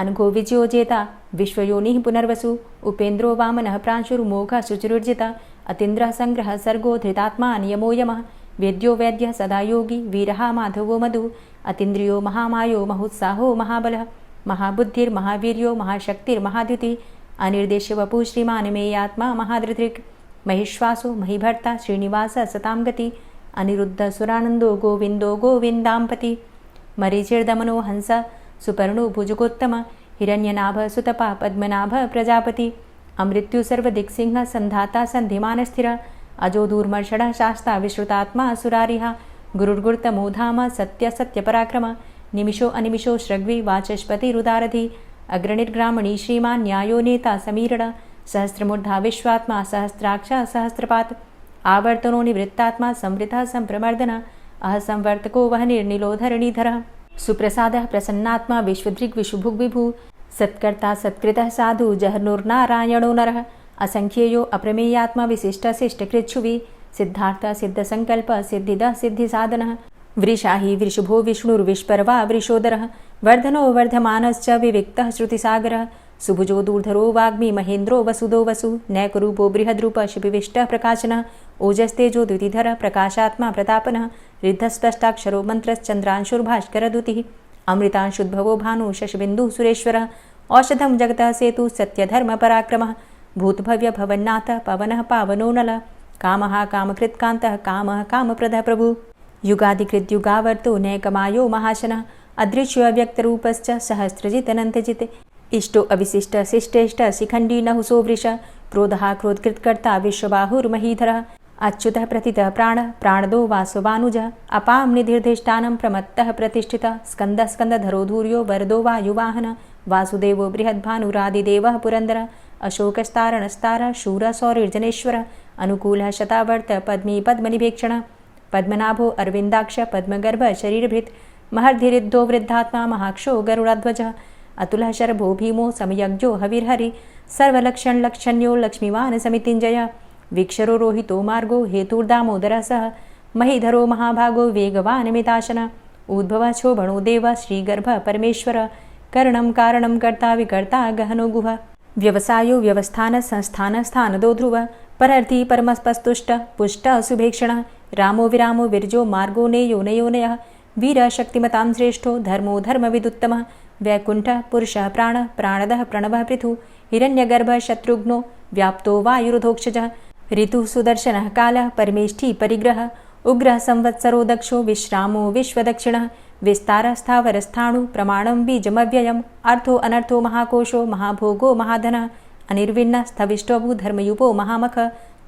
अनघो विजयो जेता विश्वयोनिः पुनर्वसु उपेन्द्रो वामनः प्रांशुर्मोघः शुचिरुर्जिता अतीन्द्रः सङ्ग्रहः सर्गो धृतात्मा नियमो यमः वेद्यो वैद्यः सदा योगी वीरः माधवो मधु अतीन्द्रियो महामायो महोत्साहो महाबलः महाबुद्धिर्महावीर्यो महाशक्तिर्महाद्युतिः अनिर्देश्यवपुः श्रीमान् मेयात्मा महाधृतिर् महिश्वासो महिभर्ता श्रीनिवासः सतां गति अनिरुद्ध सुरानन्दो गोविन्दो गोविन्दाम्पति मरीचिर्दमनो हंस सुपर्णो भुजगोत्तम हिरण्यनाभ सुतपा पद्मनाभ प्रजापति अमृत्यु सर्वदिक्सिंह सन्धाता सन्धिमानस्थिर अजो दूर्मर्षणः शास्ता विश्रुतात्मा सुरारिः गुरुर्गुरुतमो धाम सत्य सत्यपराक्रम निमिषो अनिमिषो श्रग्वी वाचस्पतिरुदारधि अग्रणिर्ग्रामणी श्रीमान् न्यायो नेता समीरण सहस्रमूर्धा विश्वात्मा सहस्राक्ष सहस्रपात् आवर्तनो निवृत्तात्मा संवृतः संप्रमर्दन अह संवर्तको वह निर्निलोधरणीधरः सुप्रसादः प्रसन्नात्मा विश्वदृग् विशुभुग्विभु सत्कर्ता सत्कृतः साधु जहर्नुर्नारायणो नरः असंख्येयो अप्रमेयात्मा विशिष्टशिष्टकृच्छुवि सिद्धार्थ सिद्धसङ्कल्प सिद्धिदः सिद्धिसाधनः वृषाहि वृषभो विष्णुर्विष्पर्वा वृषोदरः वर्धनो वर्धमानश्च विविक्तः श्रुतिसागरः सुभुजो दूर्धरो वाग्मी महेन्द्रो वसुदो वसु नैकरूपो बृहद्रूप शिपिविष्टः प्रकाशनः ओजस्तेजो द्युतिधरः प्रकाशात्मा प्रतापनः रिद्धस्पष्टाक्षरो मन्त्रश्चन्द्रांशुर्भास्करदुतिः अमृतांशुद्भवो भानु शशबिन्दुः सुरेश्वरः औषधं जगतः सेतु सत्यधर्मपराक्रमः भूतभव्य भवन्नाथ पवनः पावनो नलः कामः कामकृत्कान्तः कामः कामप्रदः प्रभु युगादिकृद्युगावर्तो नैकमायो महाशनः अदृश्योऽव्यक्तरूपश्च सहस्रजितनन्तजित् इष्टो अविशिष्ट शिष्टेष्ट शिखण्डी नहुसो वृष क्रोधः क्रोधकृत्कर्ता विश्वबाहुर्महीधरः अच्युतः प्रतितः प्राणः प्राणदो वासवानुजः अपां निधिर्धिष्ठानं प्रमत्तः प्रतिष्ठितः स्कन्दः स्कन्दधरो धूर्यो वरदो वायुवाहनः वासुदेवो बृहद्भानुरादिदेवः पुरन्दरः अशोकस्तारणस्तारः शूरः सौरिर्जनेश्वरः अनुकूलः शतावर्त पद्मी पद्मनिभेक्षणः पद्मनाभो अरविन्दाक्ष पद्मगर्भ शरीरभृत् महर्धिरिद्धो वृद्धात्मा महाक्षो गरुडाध्वजः अतुलः शरभो भीमो समयज्ञो हविर्हरि सर्वलक्षणलक्षण्यो लक्ष्मीवान् समितिञ्जयः वीक्षरो रोहितो मार्गो हेतुर्दामोदरः सः महीधरो महाभागो वेगवान् मिताशनः उद्भवः शोभणो देव श्रीगर्भ परमेश्वर करणं कारणं कर्ता विकर्ता गहनो गुह व्यवसायो व्यवस्थान संस्थान स्थानदो ध्रुव परर्थी परमस्पस्तुष्ट पुष्ट सुभेक्षणः रामो विरामो विरजो मार्गो नेयो नयोनयः वीरः शक्तिमतां श्रेष्ठो धर्मो धर्मविदुत्तमः वैकुण्ठः पुरुषः प्राणः प्राणदः प्रणवः पृथु हिरण्यगर्भः शत्रुघ्नो व्याप्तो वायुरुधोक्षजः ऋतुः सुदर्शनः कालः परमेष्ठी परिग्रहः उग्रः संवत्सरो दक्षो विश्रामो विश्वदक्षिणः विस्तारः स्थावरस्थाणु प्रमाणं बीजमव्ययम् अर्थो अनर्थो महाकोशो महाभोगो महाधनः अनिर्विण्णः स्थविष्टोऽभू धर्मयुपो महामख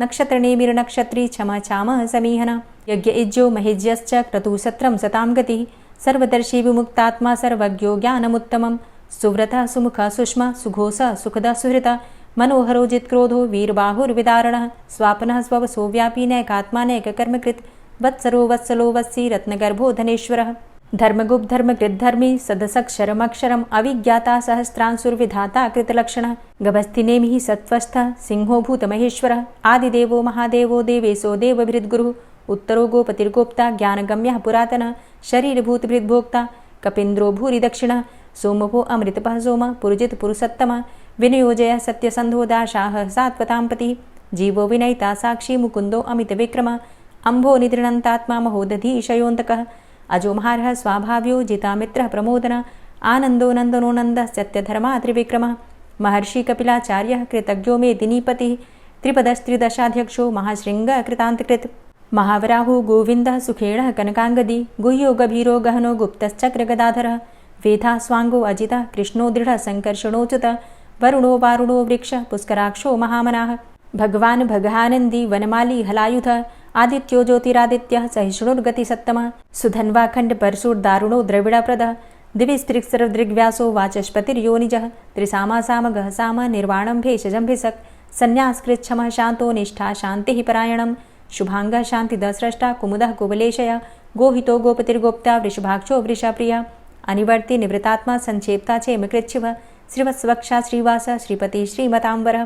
नक्षत्रनेमिर्नक्षत्री क्षमा चामः समीहनः यज्ञ इज्जो महिज्यश्च क्रतुसत्रं सतां गतिः सर्वदर्शी विमुक्तात्मा सर्वज्ञो ज्ञानमुत्तमं सुव्रतः सुमुखः सुष्मा सुघोषः सुखदः सुहृतः मनोहरो जित्क्रोधो वीरबाहुर्विदारणः स्वापनः स्ववसो व्यापी नैकात्मानैककर्मकृत् वत्सरो वत्सलो वत्सी रत्नगर्भो धनेश्वरः धर्मगुप्त धर्मकृद्धर्मी सदसक्षरमक्षरम् अविज्ञाता सहस्रांशुर्विधाता कृतलक्षणः गभस्तिनेमिः सत्त्वस्थः सिंहो भूतमहेश्वरः आदिदेवो महादेवो देवेशो देवभृद्गुरुः उत्तरो गोपतिर्गोप्ता ज्ञानगम्यः पुरातनः शरीरभूतभृद्भोक्ता कपीन्द्रो भूरि दक्षिणः सोमभो अमृतपः सोमः पुरुजित पुरुषोत्तमः विनियोजयः सत्यसन्धो दाशाः सात्वतां पतिः जीवो विनयिता साक्षी मुकुन्दो अमितविक्रमः अम्भो निद्रणन्तात्मा महोदधीशयोऽन्तकः अजो महारः स्वाभाव्यो जितामित्रः प्रमोदन आनन्दो नन्दनो नन्दः सत्यधर्मा त्रिविक्रमः महर्षि कपिलाचार्यः कृतज्ञो मेदिनीपतिः त्रिपदस्त्रिदशाध्यक्षो महाशृङ्गः कृतान्तकृत् महावराहो गोविन्दः सुखेणः कनकाङ्गदी गुह्यो गभीरो गहनो गुप्तश्चक्रगदाधरः वेधा स्वाङ्गो अजितः कृष्णो दृढः सङ्कर्षणोच्युतः वरुणो वारुणो वृक्षः पुष्कराक्षो महामनाः भगवान् भगानन्दी वनमाली हलायुधः आदित्यो ज्योतिरादित्यः सहिष्णुर्गतिसत्तमः सुधन्वाखण्ड परशुर्दारुणो द्रविडप्रदः दिविस्त्रिक्सर्वदृग्व्यासो वाचस्पतिर्योनिजः त्रिसामासामगः साम निर्वाणं भेषजम्भिषक् सन्न्यासकृच्छमः शान्तो निष्ठा शान्तिः परायणं शुभाङ्गः शान्तिदस्रष्टा कुमुदः कुवलेशय गोहितो गोपतिर्गोप्ता वृषभाक्षो वृषप्रियः अनिवर्ति निवृतात्मा संक्षेप्ता चेमकृच्छिवः श्रीवत्सवक्षा श्रीवास श्रीपति श्रीमताम्बरः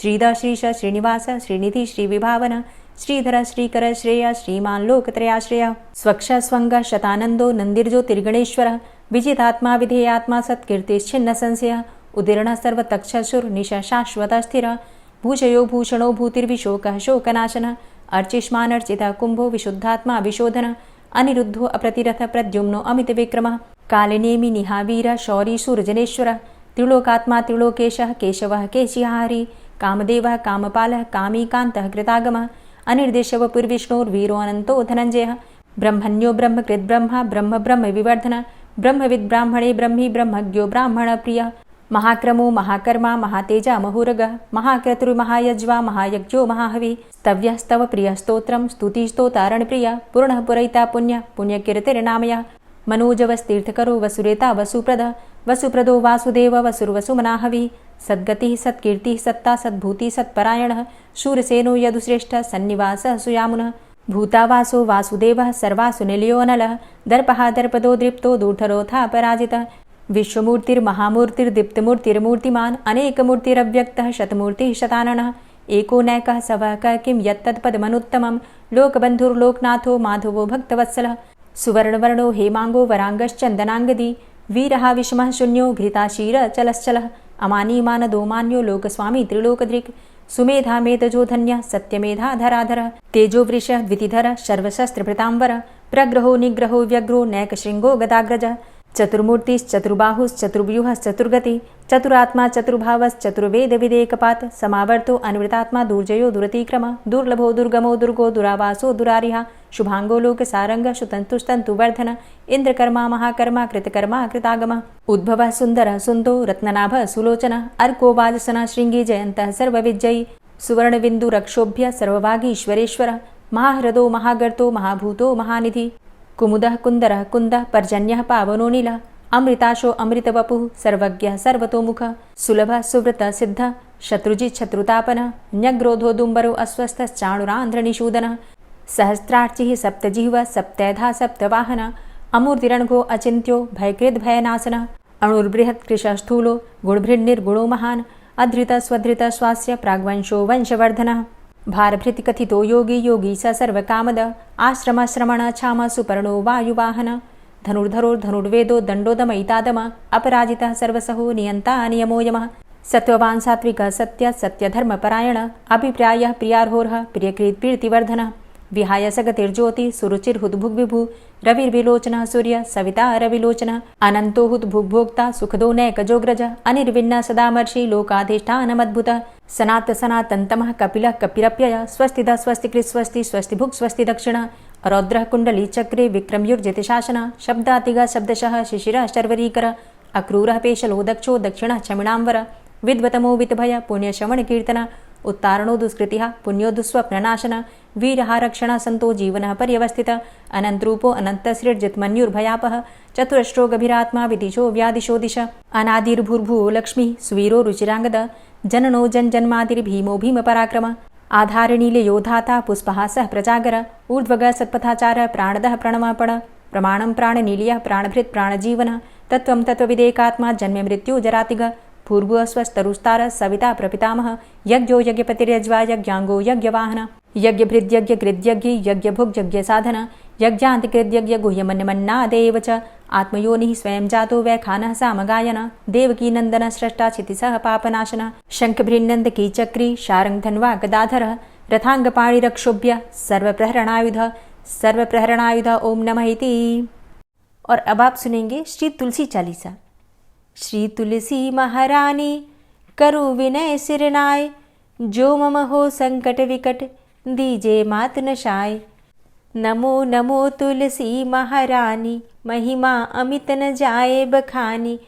श्रीद श्रीश श्रीनिवास श्रीनिधि श्रीविभावन श्रीधर श्रीकर श्रेय श्रीमान् लोकत्रयाश्रय स्वक्ष स्वंग शतानंदो नंदिर्ज्योतिर्गणेश्वरः विजितात्मा विधेयात्मा सत्कीर्तिश्छिन्न संशयः उदीर्णः सर्वतक्षसुर निश शाश्वत स्थिरः भूषयो भूषणो भूतिर्विशोकः शोकनाशनः अर्चिष्मानर्चितः कुंभो विशुद्धात्मा विशोधनः अनिरुद्धो अप्रतिरथ प्रद्युम्नो अमितविक्रमः कालिनेमि निहावीर शौरी सूर्जनेश्वरः त्रिलोकात्मा त्रिलोकेशः केशवः केशिहारी कामदेवः कामपालः कामीकान्तः कृतागमः अनिर्देशवपुर्विष्णोर्वीरो अनन्तो धनञ्जयः ब्रह्मण्यो ब्रह्मकृद्ब्रह्मा ब्रह्म ब्रह्म विवर्धन ब्रह्मविद् ब्राह्मणे ब्रह्मी ब्रह्मज्ञो ब्राह्मणप्रियः महाक्रमो महाकर्मा महातेजा महोरगः महाक्रतुर्महायज्वा महायज्ञो महाहविः स्तव्यः स्तव प्रियः स्तोत्रं स्तुतिस्तोतारणप्रियः पूर्णः पुरैता पुण्यः पुण्यकीर्तिर्नामयः मनोजवस्तीर्थकरो वसुरेता वसुप्रदः वसुप्रदो वासुदेव वसुर्वसुमनाहविः सद्गतिः सत्कीर्तिः सत्ता सद्भूतिः सत्परायणः शूरसेनो यदुश्रेष्ठः सन्निवासः सुयामुनः भूतावासो वासुदेवः सर्वासु निलयोऽनलः दर्पः दर्पदो दृप्तो दूर्धरोऽथा पराजितः विश्वमूर्तिर्महामूर्तिर्दीप्तमूर्तिर्मूर्तिमान् अनेकमूर्तिरव्यक्तः शतमूर्तिः शताननः एको नैकः सवः क किं यत्तत्पदमनुत्तमं लोकबन्धुर्लोकनाथो माधवो भक्तवत्सलः सुवर्णवर्णो हेमाङ्गो वराङ्गश्चन्दनाङ्गदी वीरः विषमः शून्यो घृताशीर चलश्चलः अमानीमानदोमान्यो लोकस्वामी त्रिलोकधृक् सुमेधा मेधजो धन्यः सत्यमेधा धराधरः तेजो वृषः द्वितिधरः सर्वशस्त्रभृताम्बरः प्रग्रहो निग्रहो व्यग्रो नैकशृङ्गो गदाग्रजः चतुर्मूर्तिश्चतुर्बाहुश्चतुर्व्यूहश्चतुर्गति चतुरात्मा चतुर्भावश्चतुर्वेदविदेकपात् समावर्तो अनिवृतात्मा दुर्जयो दुरतिक्रमः दुर्लभो दुर्गमो दुर्गो दुरावासो दुरारिहा शुभांगो लोकसारंगः सुतन्तुस्तन्तुवर्धन इन्द्रकर्मा महाकर्मा कृतकर्मा कृतागमः उद्भवः सुन्दरः सुन्दो रत्ननाभः सुलोचनः अर्को वाजसनः शृङ्गी जयन्तः सर्वविजयी सुवर्णबिन्दुरक्षोभ्य सर्वभागीश्वरेश्वरः महाह्रदो महागर्तो महाभूतो महानिधि कुमुदः कुन्दरः कुन्दः पर्जन्यः पावनो नीलः अमृताशो अमृतवपुः सर्वज्ञः सर्वतोमुखः सुलभः सुव्रतः सिद्धः शत्रुजित् शत्रुतापनः न्यग्रोधो दुम्बरो अस्वस्थश्चाणुरान्ध्रनिषूदनः सहस्रार्चिः सप्तजिह्वः सप्तैधा सप्तवाहनः अमूर्तिरणघो अचिन्त्यो भयकृद्भयनाशनः अणुर्बृहत्कृशस्थूलो गुणभृन्निर्गुणो महान् अधृतः स्वधृतः स्वास्य प्राग्वंशो वंशवर्धनः भारभृतिकथितो योगी योगी स सर्वकामद आश्रमश्रमण क्षाम सुपर्णो वायुवाहन धनुर्धरोर्धनुर्वेदो दण्डोदमयितादम अपराजितः सर्वसहो नियन्ता नियमो यमः सत्त्ववान् सात्विकः सत्य सत्यधर्मपरायण अभिप्रायः प्रियार्होर्ह प्रियकृत्प्रीतिवर्धनः विहाय सगतिर्ज्योति सुरुचिर्हुद्भुग्विभु रविर्विलोचनः सूर्य सविता रविलोचनः अनन्तो हुद्भुग्भोक्ता सुखदो नैकजोग्रज अनिर्विण्ण सदामर्षि लोकाधिष्ठानमद्भुतः सनात सनातन्तमः कपिलः कपिरप्यय स्वस्तिदः स्वस्तिकृत् स्वस्ति स्वस्तिभुक् स्वस्ति दक्षिणः रौद्रः कुण्डली चक्रे विक्रम्युर्जितशासनः शब्दातिगः शब्दशः शिशिरः शर्वरीकर अक्रूरः पेशलो दक्षो दक्षिणः क्षमिणाम्बर विद्वतमो वितभय पुण्यश्रवणकीर्तन उत्तारणो दुष्कृतिः पुण्यो दुःस्वप्ननाशन वीरः रक्षणः सन्तो जीवनः पर्यवस्थितः अनन्तरूपो अनन्तसृर्जितमन्युर्भयापः चतुरश्रो गभीरात्मा विदिशो व्यादिशो दिश अनादिर्भूर्भुवो लक्ष्मीः सुवीरो रुचिराङ्गद जननो जन्मादिर्भीमो भीमपराक्रम आधारनीलयोधाता पुष्पहासः प्रजागर ऊर्ध्वगः सत्पथाचारः प्राणदः प्रणमापण प्रमाणं प्राणनीलयः प्राणभृत् प्राणजीवनः तत्त्वं तत्त्वविदेकात्मा जन्ममृत्युजरातिगः पूर्वस्वस्तरुस्तारः सविता प्रपितामह यज्ञो यज्ञपतिर्यज्वा यज्ञाङ्गो यज्ञवाहन यज्ञभृद्यज्ञकृद्यज्ञ यज्ञभुग्यज्ञसाधन यज्ञान्तिकृद्यज्ञ गुह्यमन्यमन्नादेव च आत्मयोनिः स्वयं जातो वैखानः सामगायन देवकीनन्दन स्रष्टा क्षितिसः पापनाशन शङ्खभृन्नन्दकी चक्री शारङ्गधन्वा गदाधरः रथाङ्गपाणिरक्षोभ्य सर्वप्रहरणायुध ओम नमः इति। और अब आप सुनेंगे श्री तुलसी चालीसा। श्री तुलसी महारानी करु विनय सिरनाय, जो मम हो संकट विकट दीजे मात नशाय। नमो नमो तुलसी महारानी, महिमा अमित न जाए बखानी।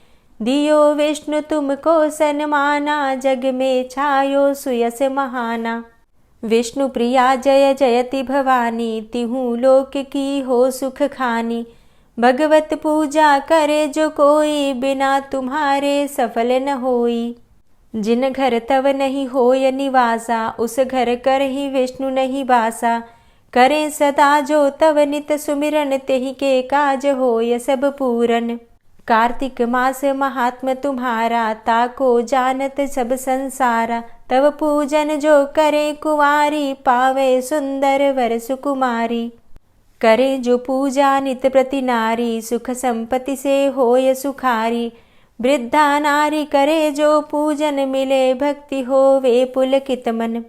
दियो विष्णु तुमको सन्माना, जग में छायो सुयस महाना। विष्णु प्रिया जय जयति भवानी, तिहु लोक की हो सुख खानी। भगवत पूजा करे जो कोई, बिना तुम्हारे सफल न होई। जिन घर तव नहीं होय निवासा, उस घर कर ही विष्णु नहीं बासा। करें सदा जो तव नित सुमिरन, तेहि के काज होय सब पूरन। कार्तिक मास महात्म तुम्हारा, ताको जानत सब संसारा। तव पूजन जो करे कुंवारी, पावे सुंदर वर सुकुमारी। करे जो पूजा नित प्रति नारी, सुख संपत्ति से होय सुखारी। वृद्धा नारी करे जो पूजन, मिले भक्ति होवे पुलकित मन।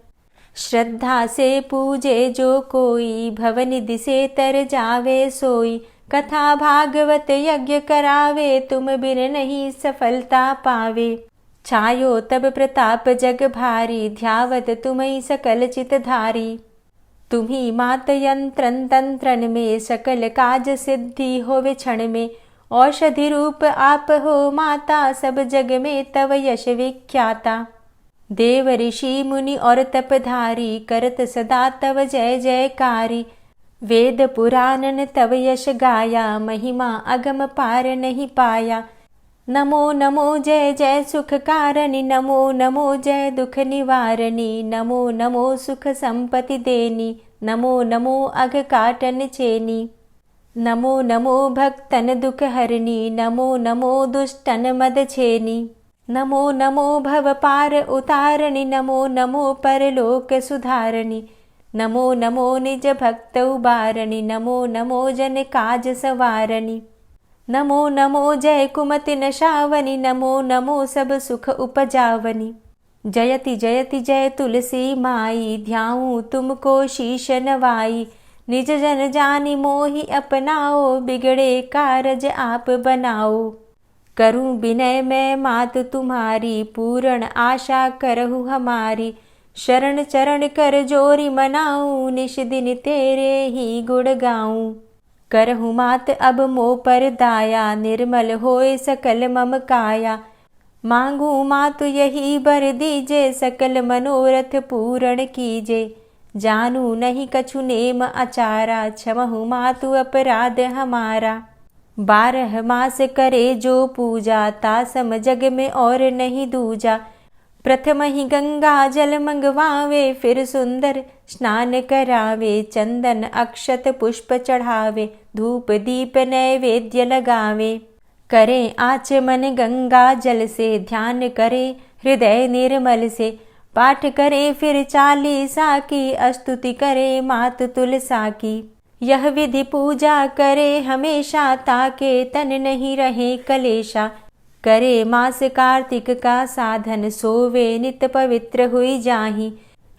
श्रद्धा से पूजे जो कोई, भवनिधि से तर जावे सोई। कथा भागवत यज्ञ करावे, तुम बिन नहीं सफलता पावे। छायो तब प्रताप जग भारी, ध्यावत तुम्हीं सकल चित धारी। तुम्ही मात यंत्रन तंत्रन में, सकल काज सिद्धि होवे क्षण में। औषधि रूप आप हो माता, सब जग में तव यश विख्याता। देव ऋषि मुनि और तपधारी, करत सदा तव जय जयकारी। वेद पुराणन तव यश गाया, महिमा अगम पार नहीं पाया। नमो नमो जय जय सुख कारणी, नमो नमो जय दुख निवारणी। नमो नमो सुख संपत्ति देनी, नमो नमो अघ काटन चेनी। नमो नमो भक्तन दुख हरणी, नमो नमो दुष्टन मद छेनी। नमो नमो भव पार उतारणी, नमो नमो परलोक सुधारणी। नमो नमो निज भक्त उबारणी, नमो नमो जन काज सवारणी। नमो नमो जय कुमति नशावनी, नमो नमो सब सुख उपजावनी। जयति जयति जय तुलसी माई, ध्याऊं तुमको शीश नवाई। निज जन जानि मोहि अपनाओ, बिगड़े कारज आप बनाओ। करूं विनय मैं मात तुम्हारी, पूर्ण आशा करहु हमारी। शरण चरण कर जोरी मनाऊं, निश दिन तेरे ही गुण गाऊं। करहु मात अब मोह पर दाया, निर्मल होए सकल मम काया। मांगू मातु यही बर दीजे, सकल मनोरथ पूर्ण कीजे। जानू नहीं कछु नेम आचारा, क्षमहु मातु अपराध हमारा। 12 मास करे जो पूजा, तासम जग में और नहीं दूजा। प्रथम ही गंगा जल मंगवावे, फिर सुंदर स्नान करावे। चंदन अक्षत पुष्प चढ़ावे, धूप दीप नैवेद्य लगावे। करें आचमन गंगा जल से, ध्यान करे हृदय निर्मल से। पाठ करे फिर चालीसा की, स्तुति करे मात तुलसा की। यह विधि पूजा करे हमेशा, ताके तन नहीं रहे कलेशा। करे मास कार्तिक का साधन, सोवे नित पवित्र हुई जाहि।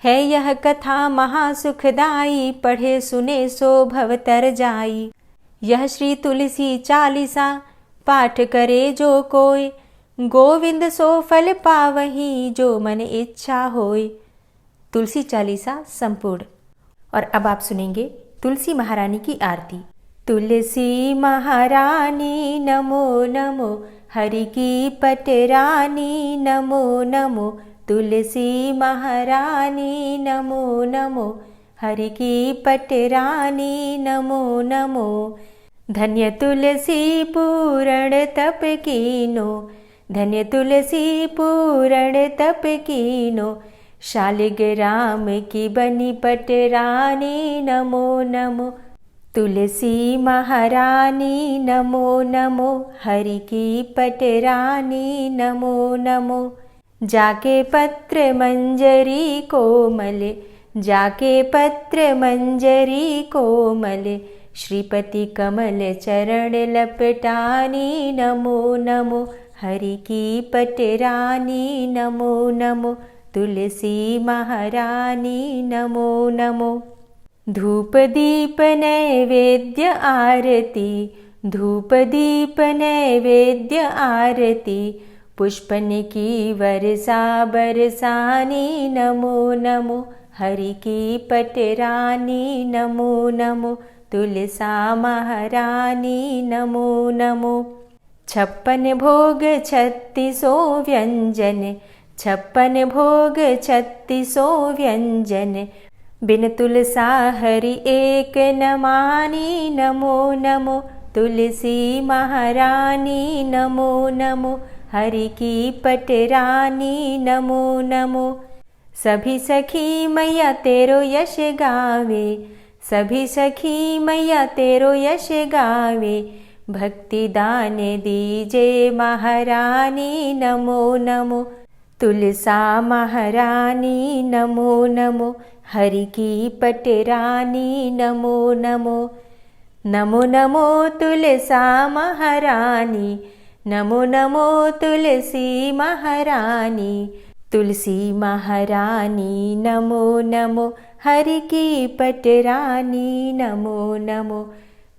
है यह कथा महासुखदाई, पढ़े सुने सो भवतर जाई। यह श्री तुलसी चालीसा, पाठ करे जो कोय। गोविंद सो फल पावही, जो मन इच्छा होय। तुलसी चालीसा संपूर्ण। और अब आप सुनेंगे तुलसी महारानी की आरती। तुलसी महारानी नमो नमो, हरि की पटरानी नमो नमो। तुलसी महारानी नमो नमो, हरि की पटरानी नमो नमो। धन्य तुलसी पूर्ण तप कीनो, धन्य तुलसी पूरण तप कीनो, शालिग्राम की बनी पटरानी। नमो नमो तुलसी महारानी, नमो नमो हरि की पटरानी। नमो नमो जाके पत्र मंजरी कोमल, जाके पत्र मंजरी कोमल, श्रीपति कमल चरण लपटानी। नमो नमो हरि की पटरानी। नमो नमो तुलसी महारानी। नमो नमो धूप दीप नैवेद्य आरती, धूप दीप नैवेद्य आरती, पुष्पन की वर्षा बरसानी। नमो नमो हरि की पटरानी। नमो नमो तुलसा महारानी। नमो नमो 56 भोग 36 व्यंजन, 56 भोग 36 व्यंजन, बिन तुलसा हरि एक न मानी। नमो नमो तुलसी महारानी। नमो नमो हरि की पटरानी। नमो नमो सभी सखी मैया तेरो यश गावे, सभी सखी मैया तेरो यश गावे, भक्ति दान दीजे महारानी। नमो नमो तुलसा महारानी। नमो नमो हरि की पटरानी। नमो नमो नमो नमो तुलसा महारानी। नमो नमो तुलसी महारानी, तुलसी महारानी। नमो नमो हरि की पटरानी। नमो नमो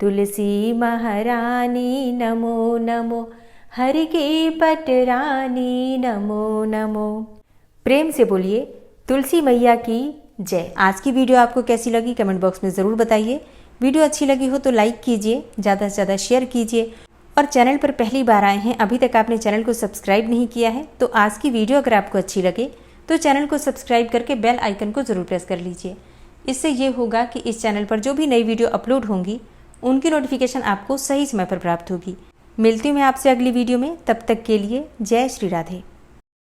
तुलसी महारानी। नमो नमो हरि की पटरानी। नमो नमो। प्रेम से बोलिए तुलसी मैया की जय। आज की वीडियो आपको कैसी लगी कमेंट बॉक्स में ज़रूर बताइए। वीडियो अच्छी लगी हो तो लाइक कीजिए, ज़्यादा से ज़्यादा शेयर कीजिए, और चैनल पर पहली बार आए हैं, अभी तक आपने चैनल को सब्सक्राइब नहीं किया है, तो आज की वीडियो अगर आपको अच्छी लगे तो चैनल को सब्सक्राइब करके बेल आइकन को ज़रूर प्रेस कर लीजिए। इससे ये होगा कि इस चैनल पर जो भी नई वीडियो अपलोड होंगी उनकी नोटिफिकेशन आपको सही समय पर प्राप्त होगी। मिलती हूँ मैं आपसे अगली वीडियो में, तब तक के लिए जय श्री राधे।